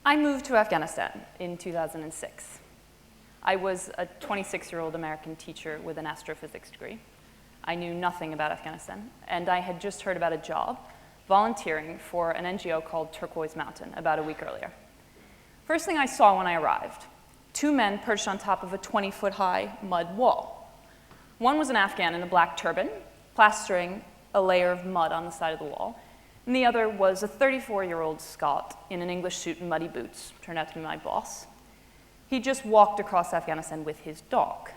I moved to Afghanistan in 2006. I was a 26-year-old American teacher with an astrophysics degree. I knew nothing about Afghanistan, and I had just heard about a job volunteering for an NGO called Turquoise Mountain about a week earlier. First thing I saw when I arrived, two men perched on top of a 20-foot-high mud wall. One was an Afghan in a black turban, plastering a layer of mud on the side of the wall, and the other was a 34-year-old Scot in an English suit and muddy boots, turned out to be my boss. He just walked across Afghanistan with his dog.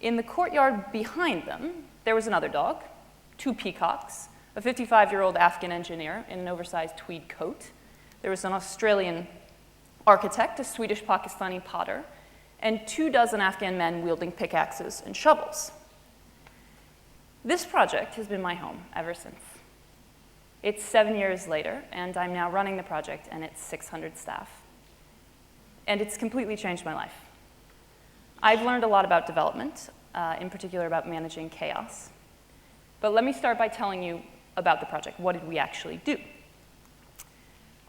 In the courtyard behind them, there was another dog, two peacocks, a 55-year-old Afghan engineer in an oversized tweed coat. There was an Australian architect, a Swedish-Pakistani potter, and 24 Afghan men wielding pickaxes and shovels. This project has been my home ever since. It's 7 years later, and I'm now running the project, and it's 600 staff. And it's completely changed my life. I've learned a lot about development, in particular about managing chaos. But let me start by telling you about the project. What did we actually do?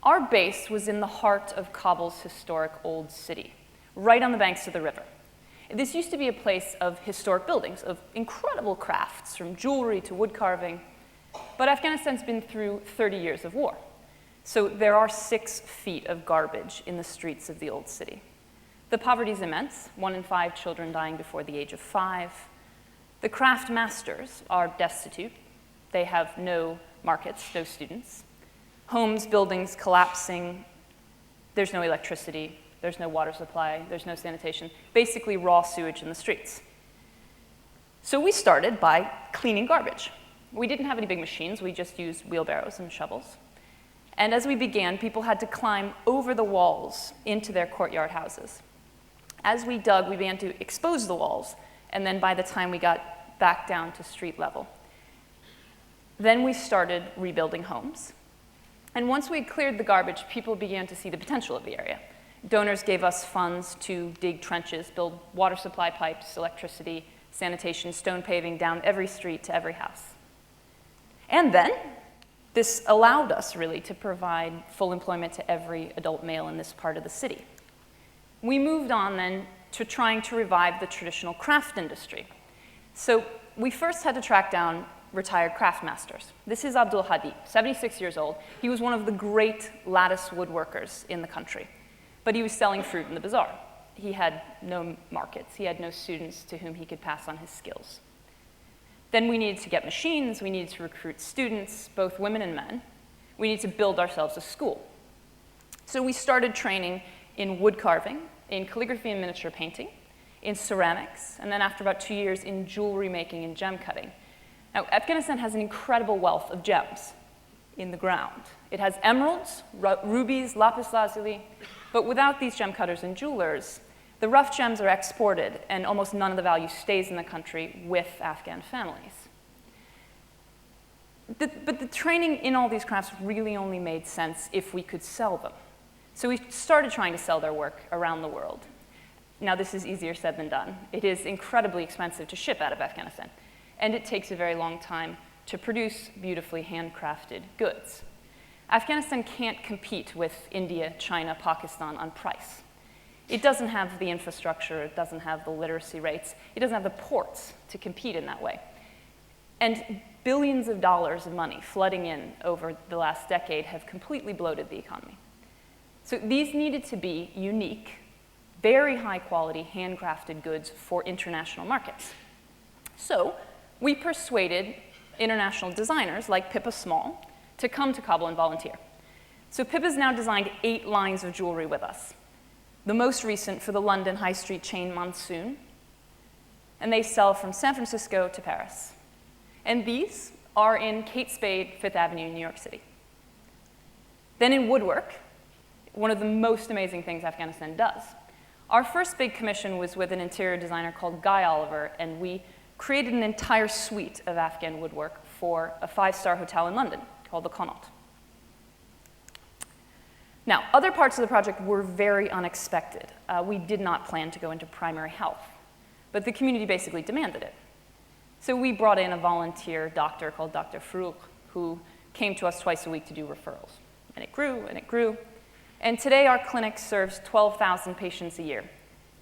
Our base was in the heart of Kabul's historic old city, right on the banks of the river. This used to be a place of historic buildings, of incredible crafts, from jewelry to wood carving. But Afghanistan's been through 30 years of war. So there are 6 feet of garbage in the streets of the old city. The poverty is immense, 1 in 5 children dying before the age of 5. The craft masters are destitute. They have no markets, no students. Homes, buildings collapsing. There's no electricity. There's no water supply. There's no sanitation. Basically raw sewage in the streets. So we started by cleaning garbage. We didn't have any big machines. We just used wheelbarrows and shovels. And as we began, people had to climb over the walls into their courtyard houses. As we dug, we began to expose the walls, and then by the time we got back down to street level. Then we started rebuilding homes. And once we had cleared the garbage, people began to see the potential of the area. Donors gave us funds to dig trenches, build water supply pipes, electricity, sanitation, stone paving down every street to every house. And then, this allowed us, really, to provide full employment to every adult male in this part of the city. We moved on, then, to trying to revive the traditional craft industry. So we first had to track down retired craft masters. This is Abdul Hadi, 76 years old. He was one of the great lattice woodworkers in the country, but he was selling fruit in the bazaar. He had no markets. He had no students to whom he could pass on his skills. Then we needed to get machines. We needed to recruit students, both women and men. We needed to build ourselves a school. So we started training in wood carving, in calligraphy and miniature painting, in ceramics, and then after about 2 years in jewelry making and gem cutting. Now, Afghanistan has an incredible wealth of gems in the ground. It has emeralds, rubies, lapis lazuli, but without these gem cutters and jewelers, the rough gems are exported, and almost none of the value stays in the country with Afghan families. But the training in all these crafts really only made sense if we could sell them. So we started trying to sell their work around the world. Now, this is easier said than done. It is incredibly expensive to ship out of Afghanistan, and it takes a very long time to produce beautifully handcrafted goods. Afghanistan can't compete with India, China, Pakistan on price. It doesn't have the infrastructure, it doesn't have the literacy rates, it doesn't have the ports to compete in that way. And billions of dollars of money flooding in over the last decade have completely bloated the economy. So these needed to be unique, very high quality, handcrafted goods for international markets. So we persuaded international designers like Pippa Small to come to Kabul and volunteer. So Pippa's now designed 8 lines of jewelry with us. The most recent for the London high street chain Monsoon, and they sell from San Francisco to Paris. And these are in Kate Spade, 5th Avenue, New York City. Then in woodwork, one of the most amazing things Afghanistan does. Our first big commission was with an interior designer called Guy Oliver, and we created an entire suite of Afghan woodwork for a 5-star hotel in London called the Connaught. Now, other parts of the project were very unexpected. We did not plan to go into primary health, but the community basically demanded it. So we brought in a volunteer doctor called Dr. Farouk, who came to us twice a week to do referrals. And it grew, and it grew. And today our clinic serves 12,000 patients a year,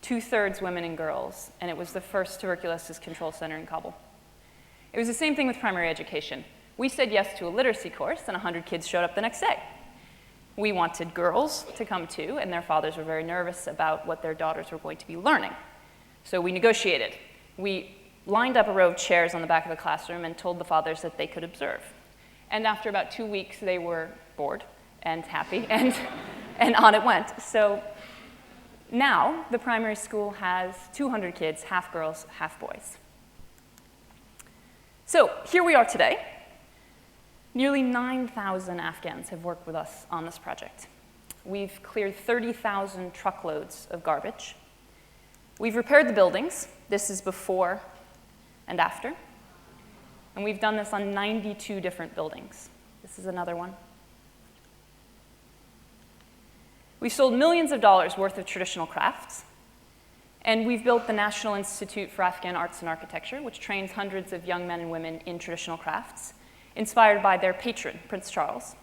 2/3 women and girls, and it was the first tuberculosis control center in Kabul. It was the same thing with primary education. We said yes to a literacy course, and 100 kids showed up the next day. We wanted girls to come too, and their fathers were very nervous about what their daughters were going to be learning. So we negotiated. We lined up a row of chairs on the back of the classroom and told the fathers that they could observe. And after about 2 weeks, they were bored and happy, and on it went. So now the primary school has 200 kids, half girls, half boys. So here we are today. Nearly 9,000 Afghans have worked with us on this project. We've cleared 30,000 truckloads of garbage. We've repaired the buildings. This is before and after. And we've done this on 92 different buildings. This is another one. We've sold millions of dollars worth of traditional crafts. And we've built the National Institute for Afghan Arts and Architecture, which trains hundreds of young men and women in traditional crafts, inspired by their patron, Prince Charles.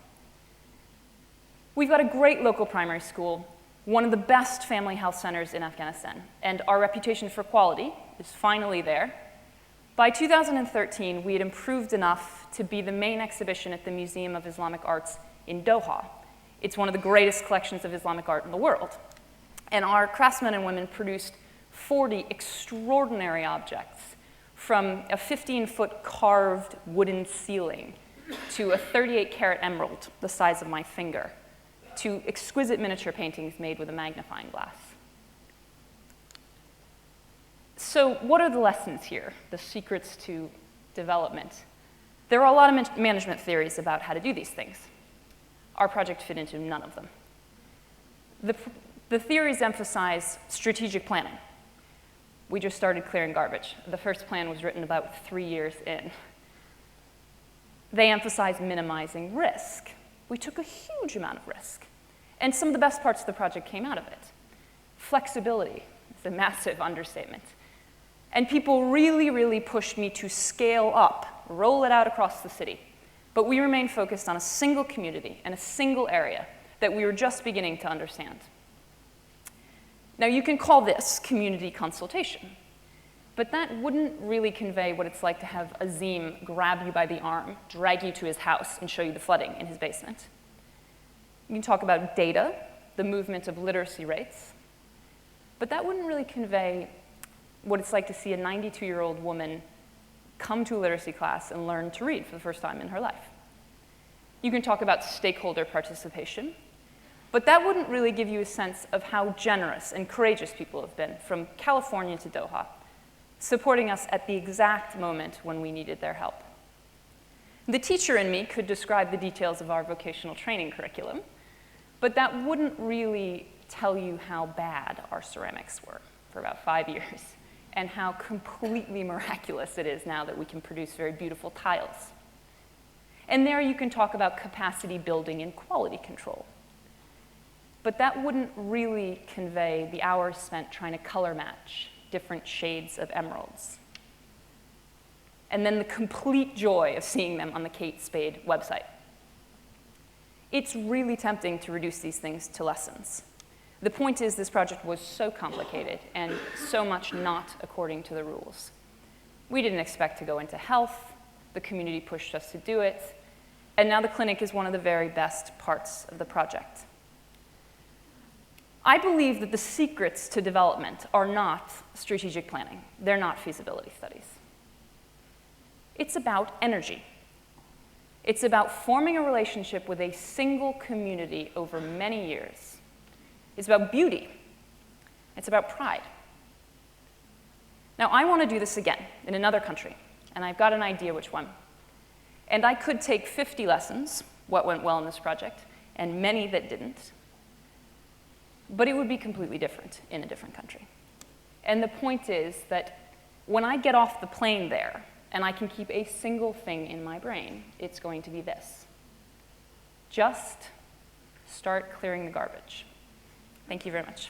We've got a great local primary school, one of the best family health centers in Afghanistan, and our reputation for quality is finally there. By 2013, we had improved enough to be the main exhibition at the Museum of Islamic Arts in Doha. It's one of the greatest collections of Islamic art in the world. And our craftsmen and women produced 40 extraordinary objects, from a 15-foot carved wooden ceiling to a 38-carat emerald the size of my finger, to exquisite miniature paintings made with a magnifying glass. So what are the lessons here, the secrets to development? There are a lot of management theories about how to do these things. Our project fit into none of them. The theories emphasize strategic planning. We just started clearing garbage. The first plan was written about 3 years in. They emphasize minimizing risk. We took a huge amount of risk. And some of the best parts of the project came out of it. Flexibility is a massive understatement. And people really, really pushed me to scale up, roll it out across the city. But we remained focused on a single community and a single area that we were just beginning to understand. Now, you can call this community consultation, but that wouldn't really convey what it's like to have Azim grab you by the arm, drag you to his house, and show you the flooding in his basement. You can talk about data, the movement of literacy rates, but that wouldn't really convey what it's like to see a 92-year-old woman come to a literacy class and learn to read for the first time in her life. You can talk about stakeholder participation, but that wouldn't really give you a sense of how generous and courageous people have been, from California to Doha, supporting us at the exact moment when we needed their help. The teacher in me could describe the details of our vocational training curriculum, but that wouldn't really tell you how bad our ceramics were for about 5 years, and how completely miraculous it is now that we can produce very beautiful tiles. And there you can talk about capacity building and quality control. But that wouldn't really convey the hours spent trying to color match different shades of emeralds. And then the complete joy of seeing them on the Kate Spade website. It's really tempting to reduce these things to lessons. The point is, this project was so complicated and so much not according to the rules. We didn't expect to go into health. The community pushed us to do it. And now the clinic is one of the very best parts of the project. I believe that the secrets to development are not strategic planning. They're not feasibility studies. It's about energy. It's about forming a relationship with a single community over many years. It's about beauty. It's about pride. Now, I want to do this again in another country, and I've got an idea which one. And I could take 50 lessons, what went well in this project, and many that didn't, but it would be completely different in a different country. And the point is that when I get off the plane there, and I can keep a single thing in my brain, it's going to be this. Just start clearing the garbage. Thank you very much.